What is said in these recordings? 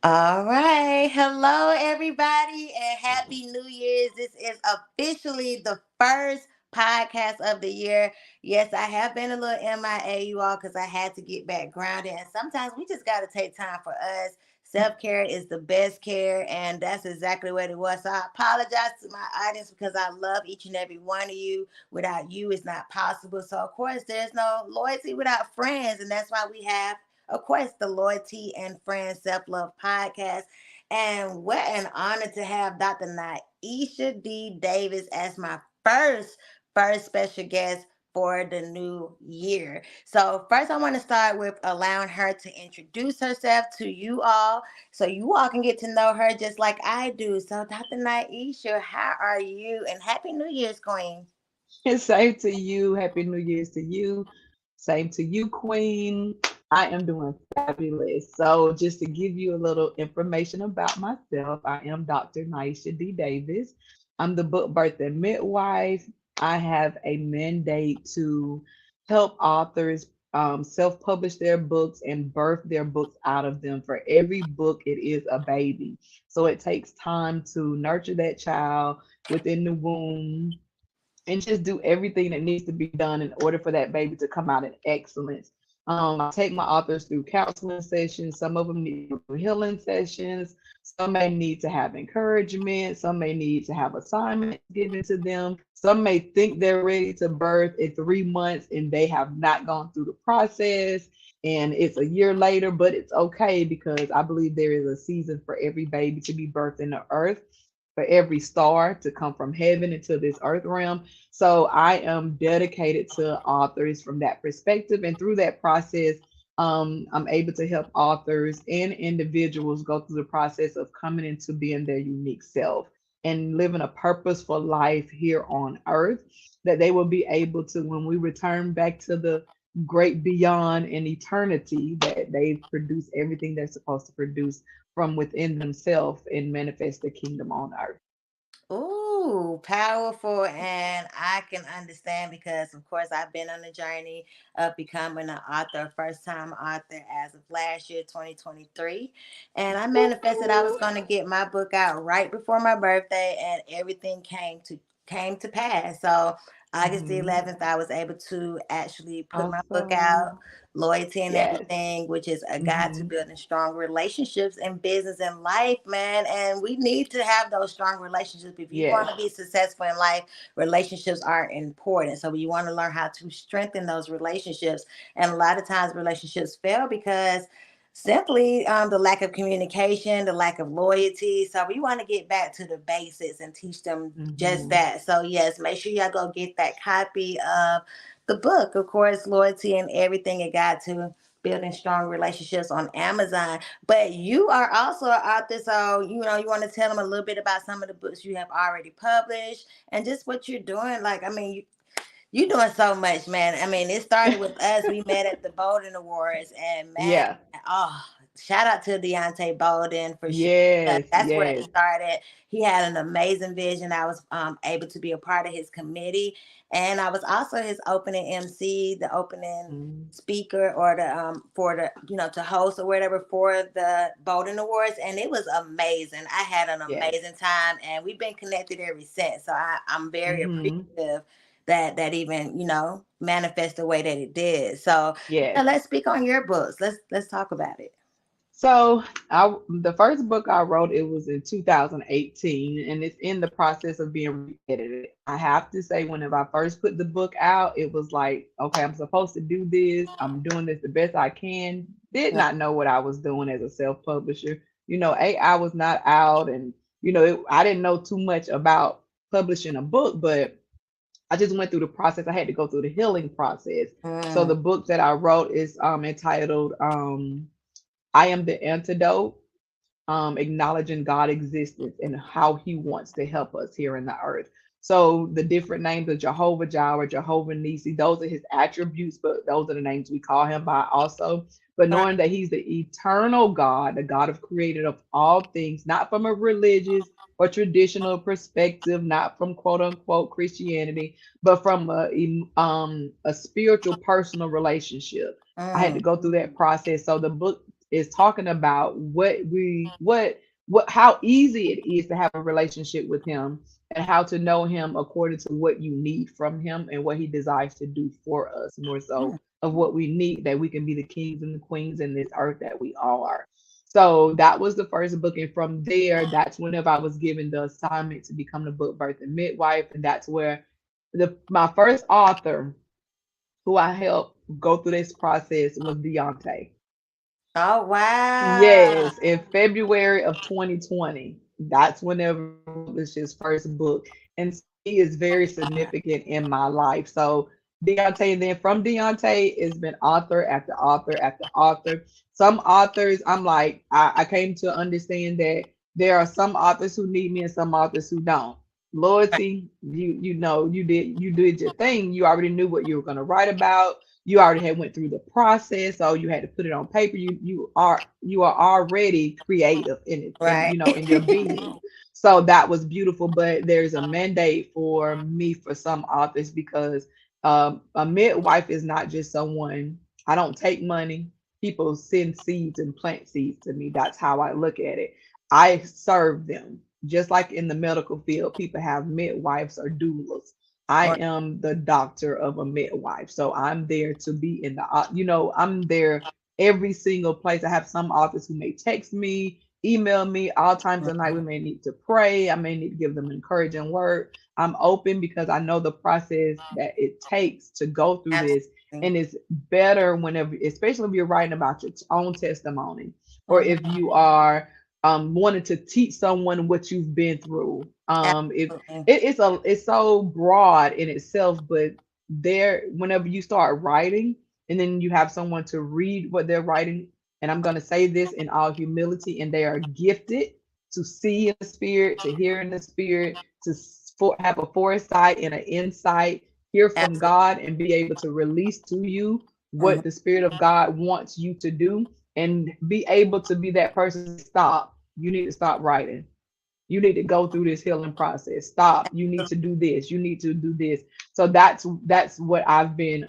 All right. Hello, everybody, and Happy New Year's. This is officially the first podcast of the year. Yes, I have been a little MIA, you all, because I had to get back grounded. And sometimes we just got to take time for us. Self care is the best care, and that's exactly what it was. So I apologize to my audience because I love each and every one of you. Without you, it's not possible. So, of course, there's no loyalty without friends, and that's why we have of course, the Loyalty and Friends Self Love Podcast. And what an honor to have Dr. Nyisha D. Davis as my first special guest for the new year. So first I want to start with allowing her to introduce herself to you all so you all can get to know her just like I do. So Dr. Nyisha, how are you? And Happy New Year's, Queen. Same to you. Happy New Year's to you. Same to you, Queen. I am doing fabulous. So, just to give you a little information about myself, I am Dr. Nyisha D. Davis. I'm the book birth and midwife. I have a mandate to help authors self publish their books and birth their books out of them. For every book, it is a baby. So, it takes time to nurture that child within the womb and just do everything that needs to be done in order for that baby to come out in excellence. I take my authors through counseling sessions. Some of them need to do healing sessions. Some may need to have encouragement. Some may need to have assignments given to them. Some may think they're ready to birth in 3 months and they have not gone through the process. And it's a year later, but it's okay because I believe there is a season for every baby to be birthed in the earth, for every star to come from heaven into this earth realm. So I am dedicated to authors from that perspective. And through that process, I'm able to help authors and individuals go through the process of coming into being their unique self and living a purposeful life here on earth, that they will be able to, when we return back to the great beyond in eternity, that they've produced everything they're supposed to produce from within themselves and manifest the kingdom on earth. Ooh, powerful. And I can understand because, of course, I've been on a journey of becoming an author, first time author as of last year, 2023. And I manifested I was going to get my book out right before my birthday, and everything came to pass. So, August the Mhm. 11th, I was able to actually put my book out, Awesome. Loyalty and Yes. Everything, which is a guide to Hmm. building strong relationships in business and life, man. And we need to have those strong relationships. If you want Yes. to be successful in life, relationships are important. So you want to learn how to strengthen those relationships. And a lot of times relationships fail because simply the lack of communication, the lack of loyalty. So we want to get back to the basics and teach them just Hmm. that. So yes, make sure y'all go get that copy of the book, of course, Loyalty and Everything It Got to Building Strong Relationships on Amazon. But you are also an author, so you want to tell them a little bit about some of the books you have already published and just what you're doing. Like, I mean, you doing so much, man. I mean, it started with us. We met at the Bolden Awards, and man, Yeah. oh, shout out to Deontay Bolden for sure. Yes. That's where it Yes. started. He had an amazing vision. I was able to be a part of his committee, and I was also his opening MC, the opening Mhm. speaker, or the for the to host or whatever for the Bolden Awards, and it was amazing. I had an Yes. amazing time, and we've been connected ever since. So I'm very Hmm. appreciative that even manifest the way that it did. So yeah, Yes. let's speak on your books. Let's talk about it. So the first book I wrote, it was in 2018, and it's in the process of being re-edited. I have to say, whenever I first put the book out, it was like, okay, I'm supposed to do this. I'm doing this the best I can. Did not know what I was doing as a self-publisher. AI was not out, and I didn't know too much about publishing a book, but I just went through the process. I had to go through the healing process. So Mm, the book that I wrote is entitled I Am the Antidote, acknowledging God's existence and how He wants to help us here in the earth. So the different names of Jehovah Jireh, Jehovah Nisi, those are His attributes, but those are the names we call Him by also. But right. knowing that He's the eternal God, the God of creator of all things, not from a religious or traditional perspective, not from quote unquote Christianity, but from a spiritual personal relationship. I had Mm, to go through that process. So the book is talking about what how easy it is to have a relationship with him, and how to know him according to what you need from him and what he desires to do for us, more so of what we need, that we can be the kings and the queens in this earth that we are. So that was the first book, and from there, that's whenever I was given the assignment to become the book birth and midwife, and that's where my first author who I helped go through this process was Deontay. Oh wow. Yes, in February of 2020. That's whenever he published his first book. And so he is very significant in my life. So Deontay, and then from Deontay, it's been author after author after author. Some authors, I'm like, I came to understand that there are some authors who need me and some authors who don't. Loyalty, you know, you did your thing. You already knew what you were gonna write about. You already had went through the process, so you had to put it on paper. You are already creative in Right. in your being. So that was beautiful. But there's a mandate for me for some authors, because a midwife is not just someone. I don't take money. People send seeds and plant seeds to me. That's how I look at it. I serve them. Just like in the medical field, people have midwives or doulas. I Or am the doctor of a midwife. So I'm there to be in the, I'm there every single place. I have some authors who may text me, email me all times of night. We may need to pray. I may need to give them an encouraging word. I'm open because I know the process that it takes to go through this. absolutely. And it's better whenever, especially if you're writing about your own testimony, or if Mhm. you are wanting to teach someone what you've been through. If Absolutely. it's so broad in itself, but there, whenever you start writing and then you have someone to read what they're writing, and I'm going to say this in all humility, and they are gifted to see in the spirit, to hear in the spirit, to have a foresight and an insight, hear from Absolutely. God, and be able to release to you Mhm. what the spirit of God wants you to do, and be able to be that person. Stop, you need to stop writing. You need to go through this healing process. Stop. You need to do this. You need to do this. So that's what I've been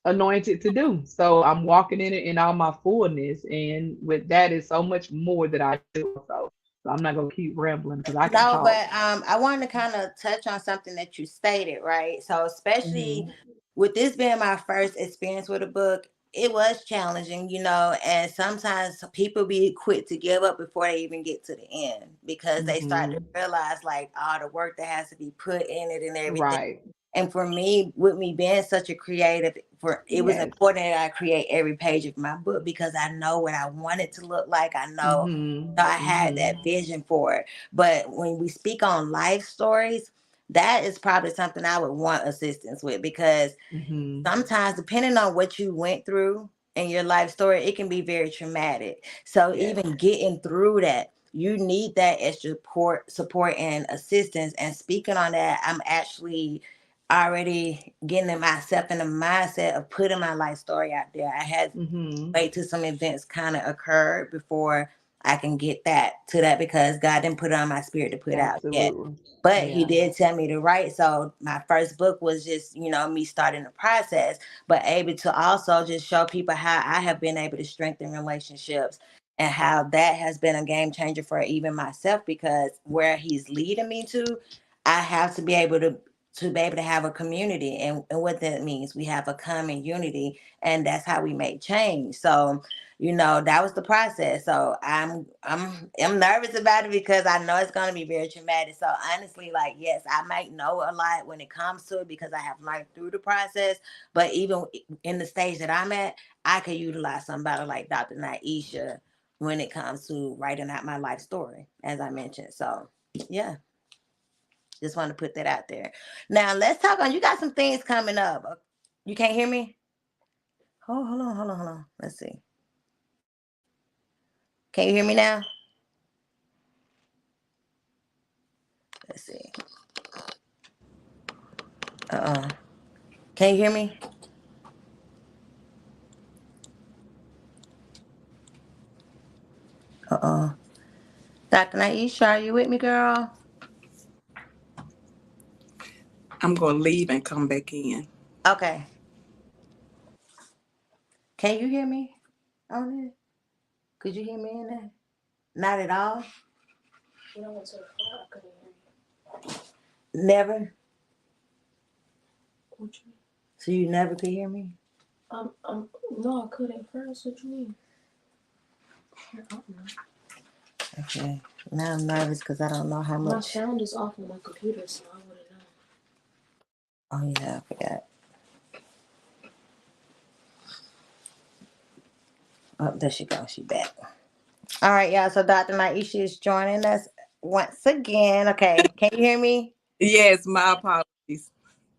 anointed to do. So I'm walking in it in all my fullness. And with that is so much more that I do also. So I'm not gonna keep rambling because I can No, talk. but I wanted to kind of touch on something that you stated, right? So, especially Hmm. with this being my first experience with a book, it was challenging, and sometimes people be quick to give up before they even get to the end because they start to Hmm. realize like all the work that has to be put in it and everything. Right. And for me, with me being such a creative, it was Yes. important that I create every page of my book because I know what I want it to look like. I know Hmm. I had Hmm. that vision for it. But when we speak on life stories, that is probably something I would want assistance with because Hmm. sometimes depending on what you went through in your life story, it can be very traumatic. So Yes. even getting through that, you need that extra support and assistance. And speaking on that, I'm actually already getting myself in the mindset of putting my life story out there. I had Hmm. wait till some events kind of occur before I can get that to that because God didn't put it on my spirit to put out yet. Absolutely. But he Yeah. did tell me to write. So my first book was just, me starting the process, but able to also just show people how I have been able to strengthen relationships and how that has been a game changer for even myself because where he's leading me to, I have to be able to have a community and what that means. We have a common unity and that's how we make change. So, that was the process. So I'm nervous about it because I know it's gonna be very traumatic. So honestly, like yes, I might know a lot when it comes to it because I have learned through the process. But even in the stage that I'm at, I could utilize somebody like Dr. Nyisha when it comes to writing out my life story, as I mentioned. So yeah, just want to put that out there. Now let's talk on. You got some things coming up. You can't hear me? Oh, hold on, hold on, hold on. Let's see. Can you hear me now? Let's see. Uh-uh. Can you hear me? Uh-uh. Dr. Naisha, are you with me, girl? I'm going to leave and come back in. Okay. Can you hear me on it? Could you hear me in there? Not at all. When I went to the car, I couldn't hear Never. you. What you mean? So you never could hear me. No, I couldn't first. What you mean? I don't know. Okay. Now I'm nervous because I don't know how My much. sound is off on my computer, so I wouldn't know. Oh yeah, I forgot. Oh, there she goes. She back. All right, y'all. So Dr. Nyisha is joining us once again. Okay, can you hear me? Yes, my apologies.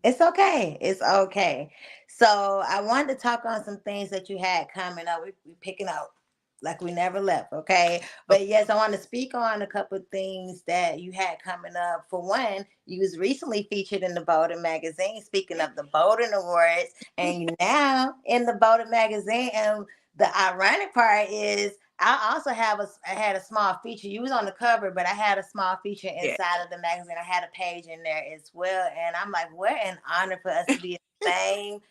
It's okay. It's okay. So I wanted to talk on some things that you had coming up. We picking up like we never left. Okay. Okay. But yes, I want to speak on a couple of things that you had coming up. For one, you was recently featured in the Bolden magazine. Speaking of the Bolden Awards, and you now in the Bolden magazine. And the ironic part is I also I had a small feature. You was on the cover, but I had a small feature Yeah. inside of the magazine. I had a page in there as well. And I'm like, what an honor for us to be in the same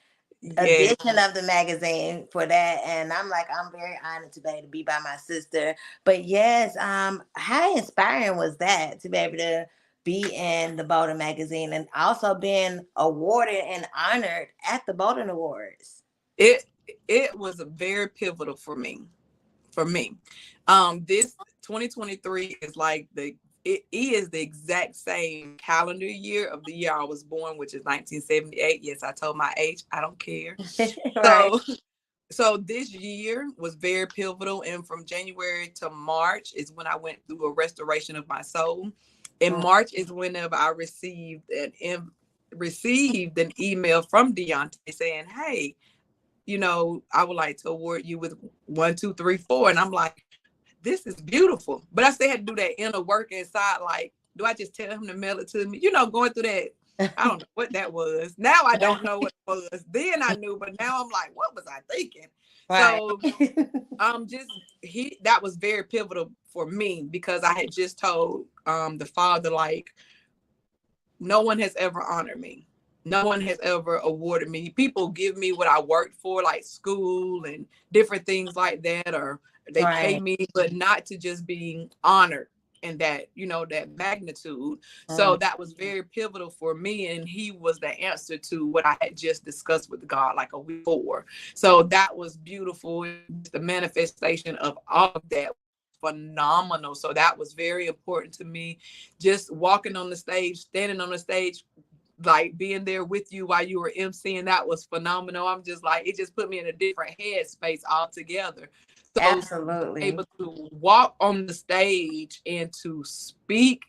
Yes. edition of the magazine for that. And I'm like, I'm very honored to be able to be by my sister. But yes, how inspiring was that to be able to be in the Bolden magazine and also being awarded and honored at the Bolden Awards? It it was a very pivotal for me. For me. This 2023 is like it is the exact same calendar year of the year I was born, which is 1978. Yes, I told my age. I don't care. Right. So so this year was very pivotal, and from January to March is when I went through a restoration of my soul. In Mm. March is whenever I received an email from Deontay saying, "Hey, I would like to award you with 1, 2, 3, 4." And I'm like, this is beautiful. But I still had to do that inner work inside. Like, do I just tell him to mail it to me? Going through that. I don't know what that was. Now I don't know what it was. Then I knew, but now I'm like, what was I thinking? Right. So just that was very pivotal for me because I had just told the father, like, no one has ever honored me. No one has ever awarded me. People give me what I worked for, like school and different things like that, or they pay Right. me, but not to just being honored in that magnitude. So Mm. that was very pivotal for me. And he was the answer to what I had just discussed with God like a week before. So that was beautiful. The manifestation of all of that phenomenal. So that was very important to me. Just walking on the stage, standing on the stage, like being there with you while you were emceeing, that was phenomenal. I'm just like, it just put me in a different headspace altogether. So Absolutely. able to walk on the stage and to speak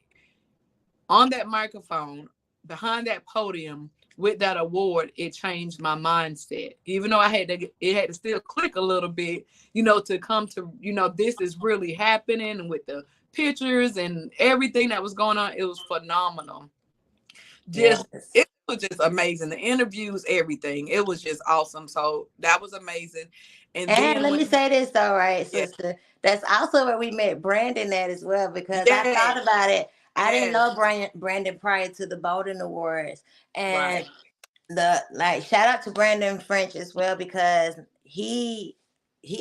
on that microphone behind that podium with that award, it changed my mindset. Even though it had to still click a little bit, to come to, this is really happening with the pictures and everything that was going on. It was phenomenal. Yes. It was just amazing. The interviews, everything. It was just awesome. So that was amazing. And And then let me say this though, right, yeah, sister? That's also where we met Brandon at as well, because I yes, thought about it. I didn't yes, know Brandon prior to the Bolden Awards. And right. the like shout out to Brandon French as well, because he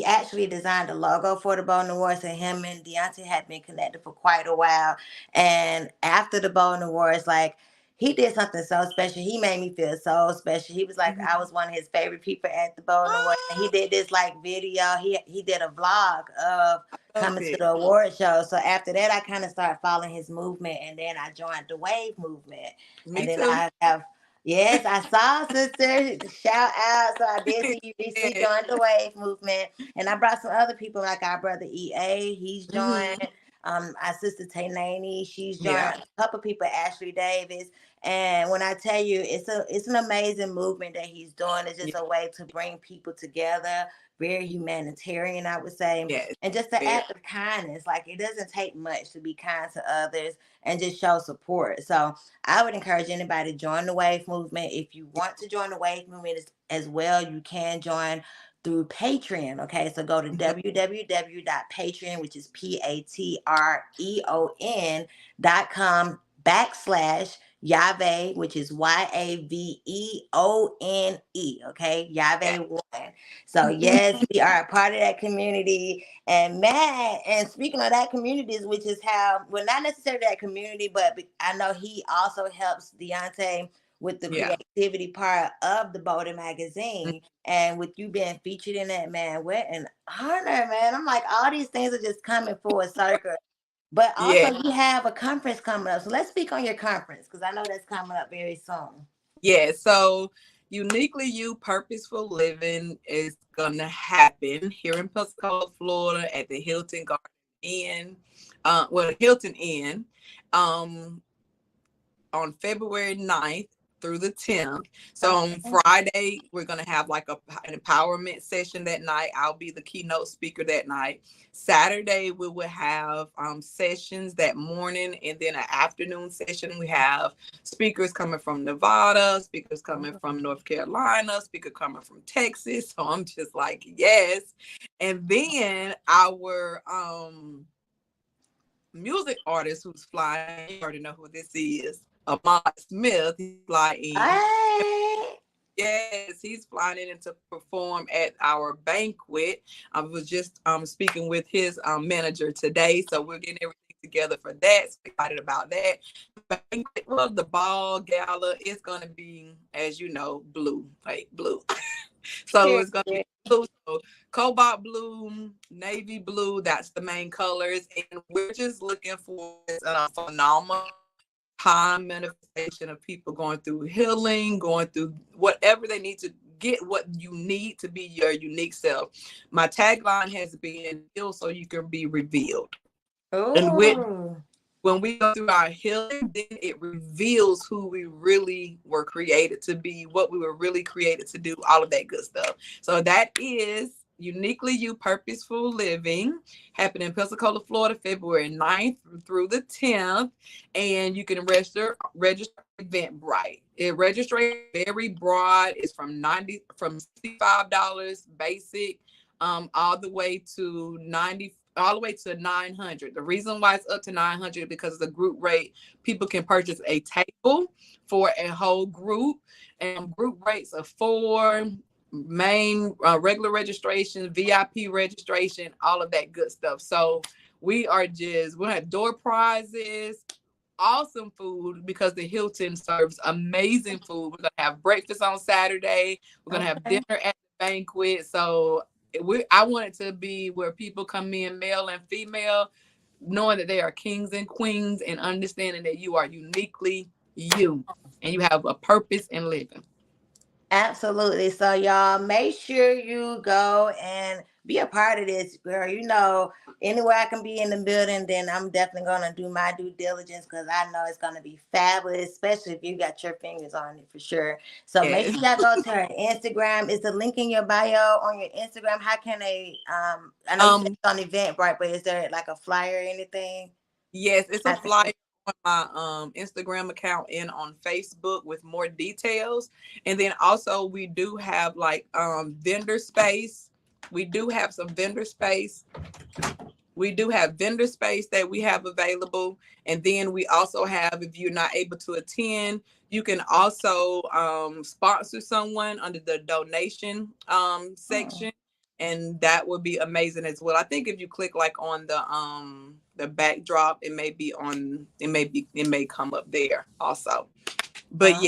actually designed the logo for the Bolden Awards, and him and Deontay had been connected for quite a while. And after the Bolden Awards, like, he did something so special. He made me feel so special. He was like, I Mhm. was one of his favorite people at the Bolden Awards. And he did this like video. He did a vlog of Loved coming to it. the award show. So after that, I kind of started following his movement, and then I joined the Wave movement. And Me then too. I have, yes, I saw, sister. Shout out. So I did see you recently Yeah. joined the Wave movement. And I brought some other people like our brother EA. He's Hmm. joined. Our sister Tay Naney, she's joined. Yeah. A couple people, Ashley Davis. And when I tell you, it's an amazing movement that he's doing. It's Yeah. just a way to bring people together, very humanitarian, I would say, Yes. and just an Very. act of kindness. Like, it doesn't take much to be kind to others and just show support. So I would encourage anybody to join the Wave movement. If you want to join the Wave movement as well, you can join through Patreon. Okay, so go to Mhm. www.patreon, which is Patreon.com / Yave, which is YAVEONE. Okay, Yeah. Yave one. So yes, we are a part of that community. And man, and speaking of that communities, which is how, well, not necessarily that community, but I know he also helps Deontay with the Yeah. creativity part of the Bolden magazine. And with you being featured in that, man, what an honor, man. I'm like, all these things are just coming full circle. But also, Yeah. you have a conference coming up. So let's speak on your conference because I know that's coming up very soon. Yeah. So uniquely you purposeful living is gonna happen here in Pensacola, Florida at the Hilton Garden Inn. Hilton Inn. Um on February 9th through the 10th. So on Okay. Friday, we're going to have like an empowerment session that night. I'll be the keynote speaker that night. Saturday, we will have sessions that morning, and then an afternoon session. We have speakers coming from Nevada, speakers coming from North Carolina, speaker coming from Texas. So I'm just like, yes. And then our music artist who's flying in, you already know who this is. Ahmad Smith, he's flying in. Hey. Yes, he's flying in to perform at our banquet. I was just speaking with his manager today, so we're getting everything together for that. So excited about that. The banquet, well, the ball gala is going to be, as you know, blue, like blue. So it's going to be Period. blue. So cobalt blue, navy blue, that's the main colors. And we're just looking for a phenomenal time manifestation of people going through healing, going through whatever they need to get what you need to be your unique self. My tagline has been heal so you can be revealed. And with Ooh. when we go through our healing, then it reveals who we really were created to be, what we were really created to do, all of that good stuff. So that is Uniquely You Purposeful Living, happening in Pensacola, Florida, February 9th through the 10th. And you can register Eventbrite. It registration very broad. It's from $65 basic all the way to 90, all the way to 900. The reason why it's up to 900 because the group rate, people can purchase a table for a whole group, and group rates of 4, main regular registration, VIP registration, all of that good stuff. So we'll have door prizes, awesome food because the Hilton serves amazing food. We're gonna have breakfast on Saturday. We're gonna have Okay. dinner at the banquet. So I want it to be where people come in, male and female, knowing that they are kings and queens and understanding that you are uniquely you and you have a purpose in living. Absolutely. So y'all make sure you go and be a part of this, girl. You know, anywhere I can be in the building, then I'm definitely gonna do my due diligence because I know it's gonna be fabulous, especially if you got your fingers on it for sure. So make Yes. sure y'all go to her Instagram. Is the link in your bio on your Instagram? How can they I know you said Um, it's on Eventbrite, but is there like a flyer or anything? yes, it's a I think flyer on my Instagram account and on Facebook with more details. And then also we do have like vendor space. We do have some vendor space. We do have vendor space that we have available. And then we also have, if you're not able to attend, you can also sponsor someone under the donation oh, section. And that would be amazing as well. I think if you click like on the backdrop, it may come up there also. But oh.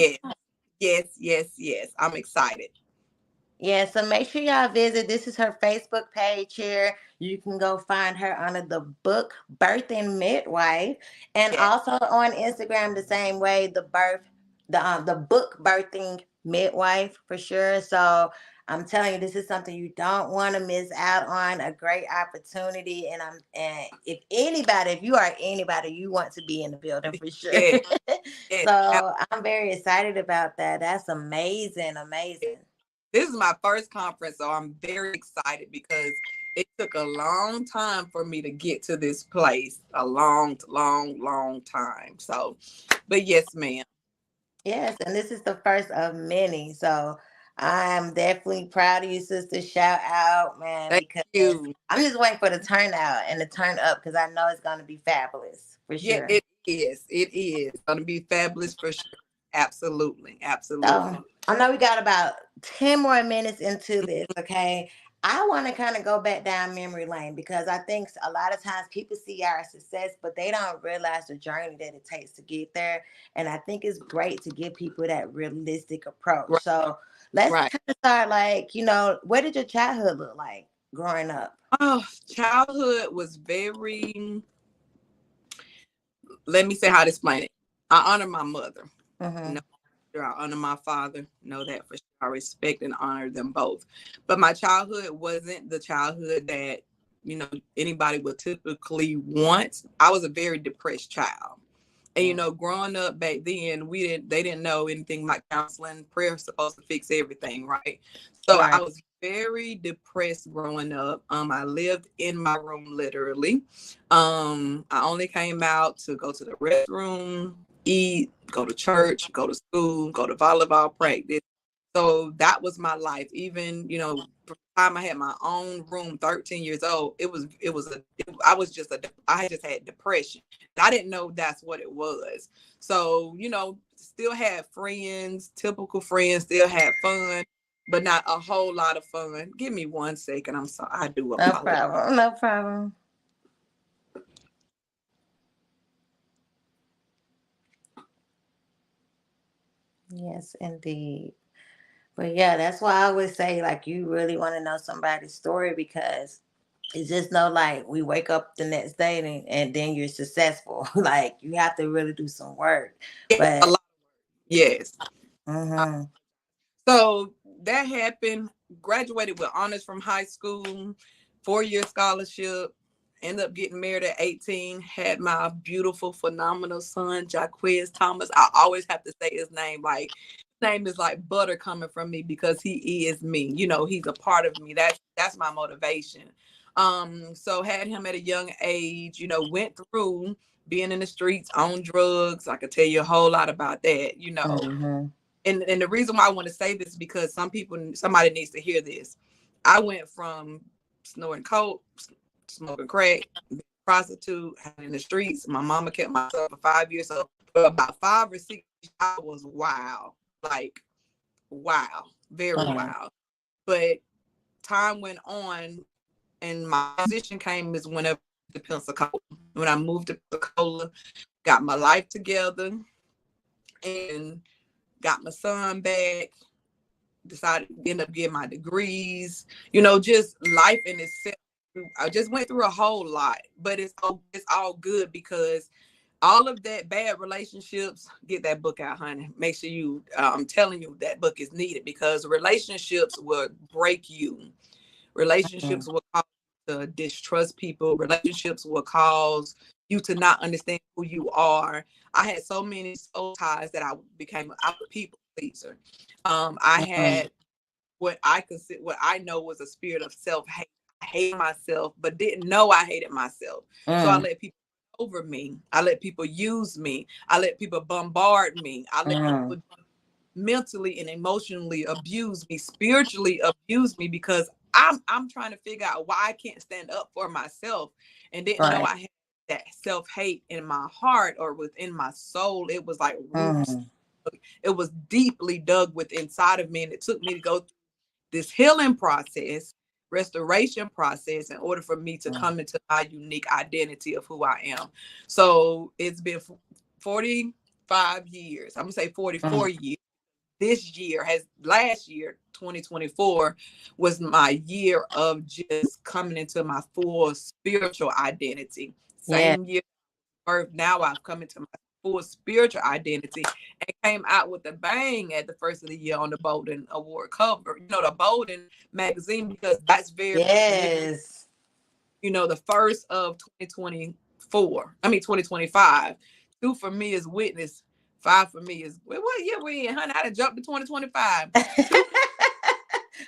yeah, yes. I'm excited. Yeah, so make sure y'all visit. This is her Facebook page here. You can go find her under the book Birthing Midwife, and Yeah. also on Instagram the same way. The book Birthing Midwife for sure. So I'm telling you, this is something you don't want to miss out on. A great opportunity, and if you are anybody, you want to be in the building for sure. Yeah. Yes. So I'm very excited about that. That's amazing, amazing. This is my first conference, so I'm very excited because it took a long time for me to get to this place. A long time. So, but yes, ma'am. Yes, and this is the first of many. So I'm definitely proud of you, sister. Shout out, man, Thank because you. I'm just waiting for the turnout and the turn up because I know it's going to be fabulous for Yeah, sure. Yes, it is going to be fabulous for sure. Absolutely. So Absolutely. I know we got about 10 more minutes into this, okay? I want to kind of go back down memory lane because I think a lot of times people see our success, but they don't realize the journey that it takes to get there. And I think it's great to give people that realistic approach. Right. So let's Right. kind of start like, what did your childhood look like growing up? Oh, childhood was very, let me say how to explain it. I honor my mother. Mm-hmm. No, sure I honor my father. Know that for sure. I respect and honor them both. But my childhood wasn't the childhood that, anybody would typically want. I was a very depressed child. And growing up back then, they didn't know anything like counseling. Prayer is supposed to fix everything, right? So I Right. was very depressed growing up. I lived in my room literally. I only came out to go to the restroom, eat, go to church, go to school, go to volleyball practice. So that was my life. Even, from the time I had my own room, 13 years old, I just had depression. I didn't know that's what it was. So, still had friends, typical friends, still had fun, but not a whole lot of fun. Give me 1 second. I'm sorry. I do No apologize. problem. No problem. Yes, indeed. But yeah, that's why I always say, like, you really want to know somebody's story because it's just no like we wake up the next day and then you're successful. Like, you have to really do some work. Yeah, a But, lot. Yes. mm-hmm, So that happened. Graduated with honors from high school, 4-year scholarship. Ended up getting married at 18. Had my beautiful, phenomenal son, Jaquez Thomas. I always have to say his name. Like, his name is like butter coming from me because he is me. He's a part of me. That's my motivation. So had him at a young age. Went through being in the streets on drugs. I could tell you a whole lot about that. mm-hmm. And the reason why I want to say this is because somebody needs to hear this. I went from snorting coke, smoking crack, being a prostitute, in the streets. My mama kept myself for 5 years. So for about 5 or 6 years, I was wild, like wow, very Mm-hmm. wild. But time went on, and my position came is whenever to Pensacola. When I moved to Pensacola, got my life together, and got my son back, decided to end up getting my degrees, just life in itself. I just went through a whole lot, but it's all good because all of that bad relationships, get that book out, honey. Make sure I'm telling you that book is needed because relationships will break you. Relationships will cause you to distrust people. Relationships will cause you to not understand who you are. I had so many soul ties that I was a people pleaser. I Mm-hmm. had what I know was a spirit of self-hate. I hated myself, but didn't know I hated myself. So I let people over me. I let people use me. I let people bombard me. I let Mm-hmm. people mentally and emotionally abuse me, spiritually abuse me because I'm trying to figure out why I can't stand up for myself and didn't know Right. I had that self-hate in my heart or within my soul. It was like roots. Mm-hmm. It was deeply dug with inside of me, and it took me to go through this healing process, restoration process, in order for me to come into my unique identity of who I am. So it's been 45 years. I'm gonna say 44 years. Last year, 2024, was my year of just coming into my full spiritual identity. Yeah. Same year birth, now I've come into my full spiritual identity and came out with a bang at the first of the year on the Bolden Award cover. The Bolden magazine, because that's very significant. Yes. The first of 2025. Two for me is Witness. Five for me is what year we in, honey? I done jumped to 2025. Two,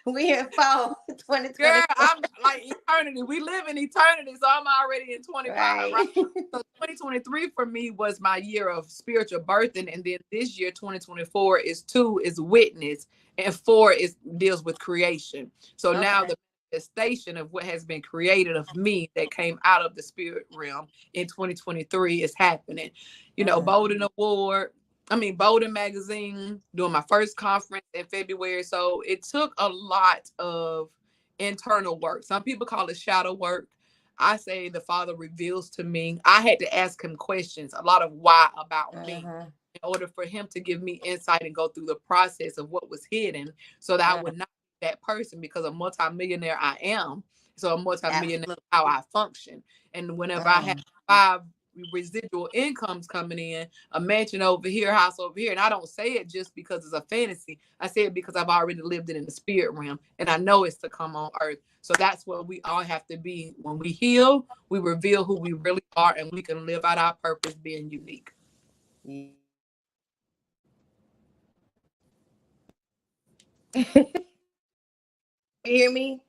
We in fall girl, 2024. I'm like eternity. We live in eternity, so I'm already in 25, right? Right. So 2023 for me was my year of spiritual birthing, and then this year 2024 is 2 is Witness, and 4 is deals with creation. So now Okay. the manifestation of what has been created of me that came out of the spirit realm in 2023 is happening. You know, Mm, Bolden Magazine, doing my first conference in February. So it took a lot of internal work. Some people call it shadow work. I say the Father reveals to me. I had to ask him questions, a lot of why about me, mhm, in order for him to give me insight and go through the process of what was hidden so that I mm, would not be that person, because a multimillionaire I am. So a multimillionaire absolutely. how I function. And whenever I have Mm, 5 residual incomes coming in, a mansion over here, house over here, and I don't say it just because it's a fantasy. I say it because I've already lived it in the spirit realm, and I know it's to come on earth. So that's what we all have to be. When we heal, we reveal who we really are, and we can live out our purpose being unique. you hear me?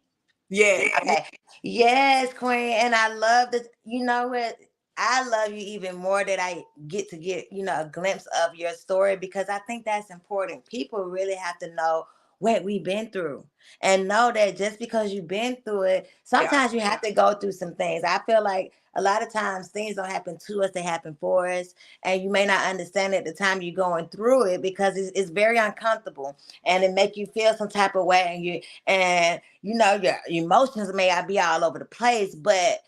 Yes. Okay. Yes, Queen. And I love this. You know what? I love you even more that I get, a glimpse of your story, because I think that's important. People really have to know what we've been through and know that just because you've been through it, Yeah. sometimes you have to go through some things. I feel like a lot of times things don't happen to us, they happen for us. And you may not understand at the time you're going through it, because it's very uncomfortable, and it make you feel some type of way, and your emotions may be all over the place, but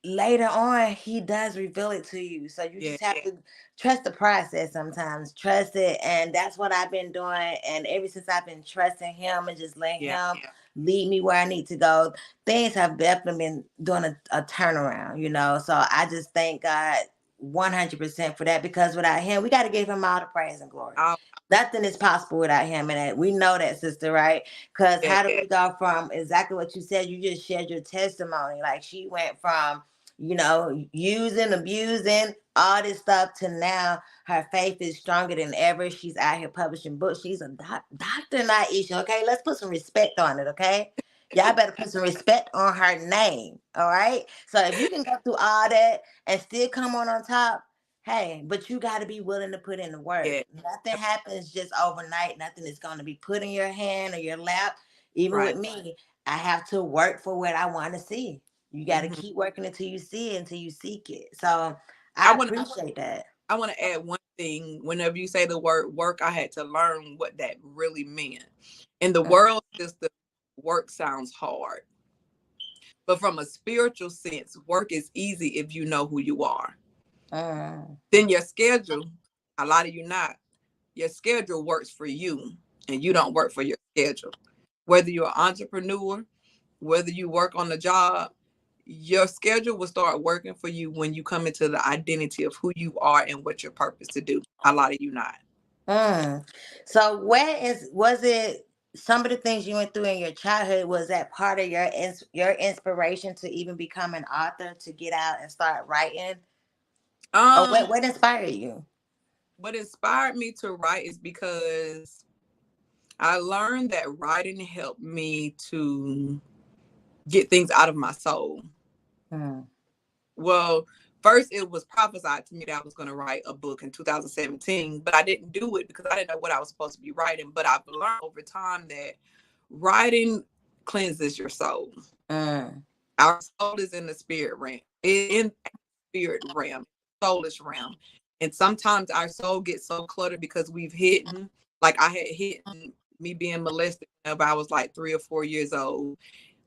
later on he does reveal it to you. So you Yeah. just have to trust the process sometimes. Trust it. And that's what I've been doing. And ever since I've been trusting him and just letting Yeah. him lead me where I need to go, things have definitely been doing a turnaround. So I just thank God 100% for that, because without him, we got to give him all the praise and glory. Oh, Nothing is possible without him, and we know that, sister, right? Because yeah. how do we go from exactly what you said? You just shared your testimony. Like, she went from using, abusing, all this stuff, to now her faith is stronger than ever. She's out here publishing books. She's a doctor, Nyisha. Okay, let's put some respect on it. Okay, y'all better put some respect on her name. All right. So if you can go through all that and still come on top, hey, but you got to be willing to put in the work. Yeah. Nothing happens just overnight. Nothing is going to be put in your hand or your lap. Even Right. with me, I have to work for what I want to see. You got to Hmm. keep working until you see it, until you seek it. So I I want to. appreciate that. I want to add one thing. Whenever you say the word work, I had to learn what that really meant. In the world system, work sounds hard, but from a spiritual sense, work is easy if you know who you are. Mm, Then your schedule, a lot of you not, your schedule works for you, and you don't work for your schedule. Whether you're an entrepreneur, whether you work on the job, your schedule will start working for you when you come into the identity of who you are and what your purpose to do. A lot of you not. mm. So was it some of the things you went through in your childhood? Was that part of your inspiration to even become an author, to get out and start writing? Or Um, what inspired you? what inspired me to write is because I learned that writing helped me to get things out of my soul. Mm, Well, first it was prophesied to me that I was going to write a book in 2017, but I didn't do it because I didn't know what I was supposed to be writing. But I've learned over time that writing cleanses your soul. mm, Our soul is in the spirit realm, in spirit realm, soulish realm. And sometimes our soul gets so cluttered because we've hidden, like I had hidden me being molested whenever I was like 3 or 4 years old.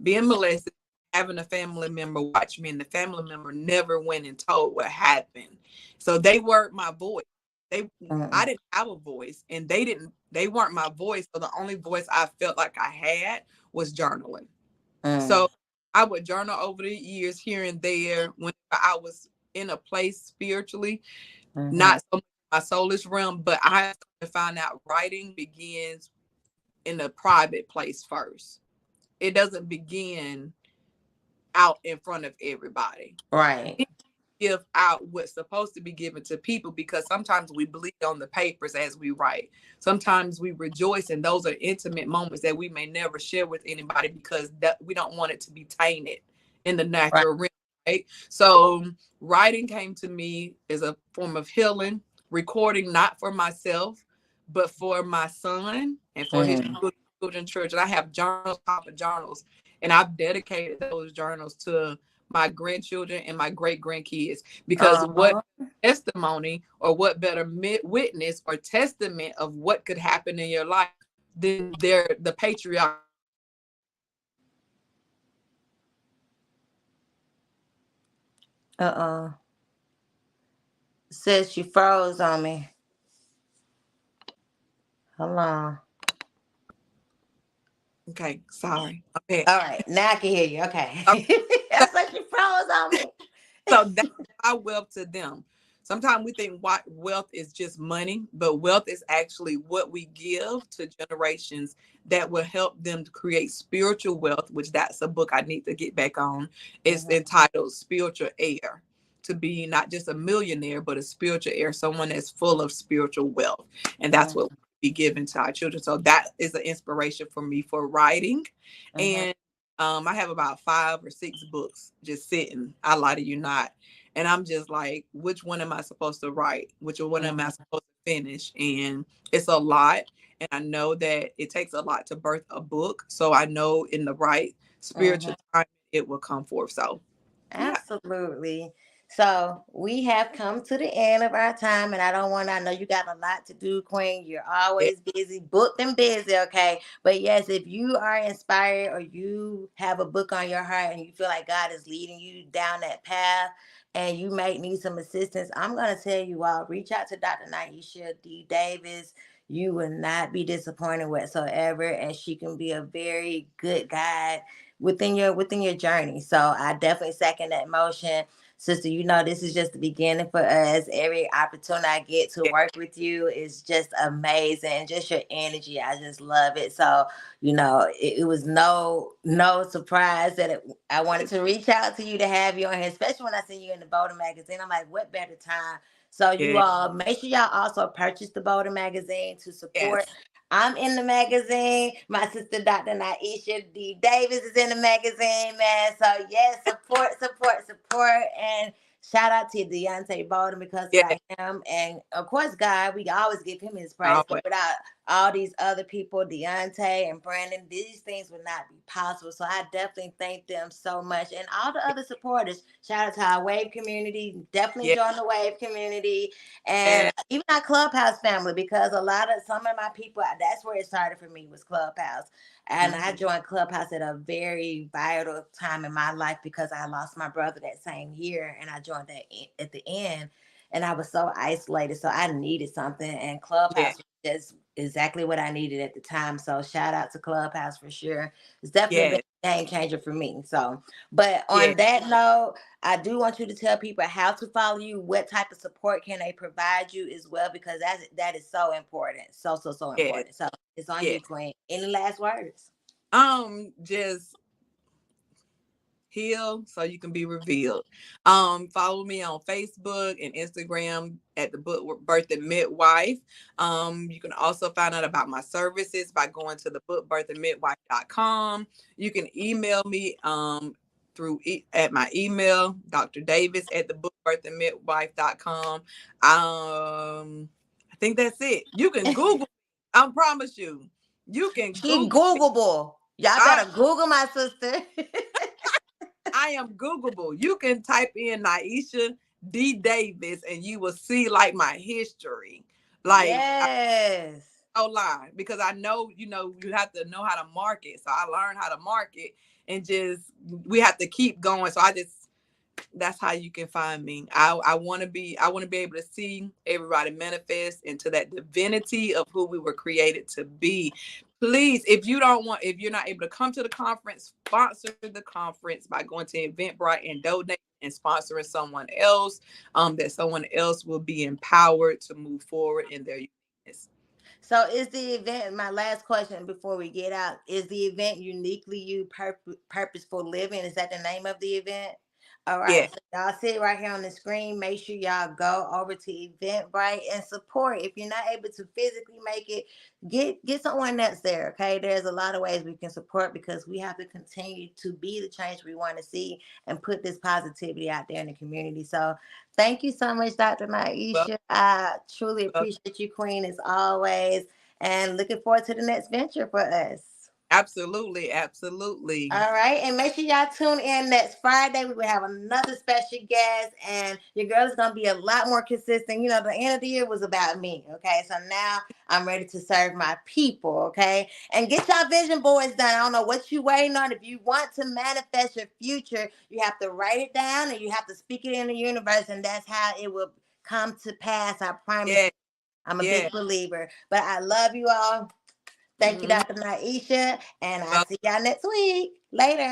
Being molested, having a family member watch me, and the family member never went and told what happened. So they were my voice. They I mm, didn't have a voice, and they weren't my voice. So the only voice I felt like I had was journaling. mm, So I would journal over the years here and there when I was in a place spiritually, mhm. not so much my soulish realm, but I found out writing begins in a private place first. It doesn't begin out in front of everybody. Right. Give out what's supposed to be given to people, because sometimes we bleed on the papers as we write. Sometimes we rejoice, and those are intimate moments that we may never share with anybody because that we don't want it to be tainted in the Right. natural realm. Right. So writing came to me as a form of healing, recording not for myself, but for my son and for his Mm, children church. And I have journals, top of journals. And I've dedicated those journals to my grandchildren and my great grandkids, because what Uh-huh. testimony, or what better witness or testament of what could happen in your life than the patriarch. Uh-uh. Says she froze on me. Hold on. Okay, sorry. Okay. All right, now I can hear you. Okay. Okay. That's like she froze on me. So that's our wealth to them. Sometimes we think what wealth is just money, but wealth is actually what we give to generations that will help them to create spiritual wealth, which that's a book I need to get back on. It's Mhm, entitled Spiritual Heir. To be not just a millionaire, but a spiritual heir, someone that's full of spiritual wealth. And that's mhm, what we be given to our children. So that is an inspiration for me for writing. mhm, And I have about 5 or 6 books just sitting. I lie to you not. And I'm just like, which one am I supposed to write? Which one am I mhm, supposed to finish? And it's a lot. And I know that it takes a lot to birth a book. So I know in the right spiritual mhm. time, it will come forth. So, yeah. Absolutely. So we have come to the end of our time, and I don't want. I know you got a lot to do, Queen. You're Yeah. always busy, booked and busy. Okay, but yes, if you are inspired or you have a book on your heart and you feel like God is leading you down that path, and you might need some assistance, I'm gonna tell you all. Reach out to Dr. Nyisha D. Davis. You will not be disappointed whatsoever, and she can be a very good guide within your journey. So I definitely second that motion. Sister, you know this is just the beginning for us. Every opportunity I get to Yeah. work with you is just amazing. Just your energy, I just love it. So, it was no surprise that I wanted to reach out to you to have you on here, especially when I see you in the Boulder magazine. I'm like, what better time? So you Yeah. all make sure y'all also purchase the Boulder magazine to support. Yes. I'm in the magazine. My sister, Dr. Nyisha D. Davis, is in the magazine, man. So, yes, support, support, support. And shout out to Deontay Bolden because Yeah. without him, and of course, God, we always give him his praise. But Always. without all these other people, Deontay and Brandon, these things would not be possible. So, I definitely thank them so much. And all the other supporters. Shout out to our Wave community. Definitely Yeah. join the Wave community. And Yeah. even our Clubhouse family, because a lot of some of my people, that's where it started for me, was Clubhouse. And I Mhm. joined Clubhouse at a very vital time in my life because I lost my brother that same year, and I joined that at the end, and I was so isolated, so I needed something, and Yeah. Clubhouse was just exactly what I needed at the time. So shout out to Clubhouse for sure. It's definitely been Yeah. a game changer for me. So, but Yeah. on that note, I do want you to tell people how to follow you, what type of support can they provide you as well, because that is so important. So Yeah. important. So it's on Yeah. you, Queen. Any last words? Just heal so you can be revealed. Follow me on Facebook and Instagram at the book Birth and Midwife. You can also find out about my services by going to the bookbirthandmidwife.com. You can email me at my email, Dr. Davis at the bookbirthandmidwife.com. I think that's it. You can Google. I promise you, you can She Google. Googleable. Y'all I, better Google my sister. I am Googleable. You can type in Nyisha D. Davis and you will see like my history. Like, I Yes. no lie, because I know, you have to know how to market. So I learned how to market, and just we have to keep going. So that's how you can find me. I want to be able to see everybody manifest into that divinity of who we were created to be. Please, if you're not able to come to the conference, sponsor the conference by going to Eventbrite and donate and sponsoring someone else. That someone else will be empowered to move forward in their uniqueness. So is the event, my last question before we get out, is the event uniquely you purposeful living? Is that the name of the event? All Yeah, right. So y'all see it right here on the screen. Make sure y'all go over to Eventbrite and support. If you're not able to physically make it, get someone that's there. Okay. There's a lot of ways we can support because we have to continue to be the change we want to see and put this positivity out there in the community. So thank you so much, Dr. well, Nyisha. I truly well, appreciate you, Queen, as always, and looking forward to the next venture for us. Absolutely, absolutely. All right, and make sure y'all tune in next Friday. We will have another special guest, and your girl is gonna be a lot more consistent. You know, the end of the year was about me. Okay, so now I'm ready to serve my people. Okay, and get y'all vision boards done. I don't know what you waiting on. If you want to manifest your future, you have to write it down and you have to speak it in the universe, and that's how it will come to pass. I promise. Yeah, I'm a yeah. big believer. But I love you all. Thank you, Mhm. Dr. Nyisha, and I'll see y'all next week. Later.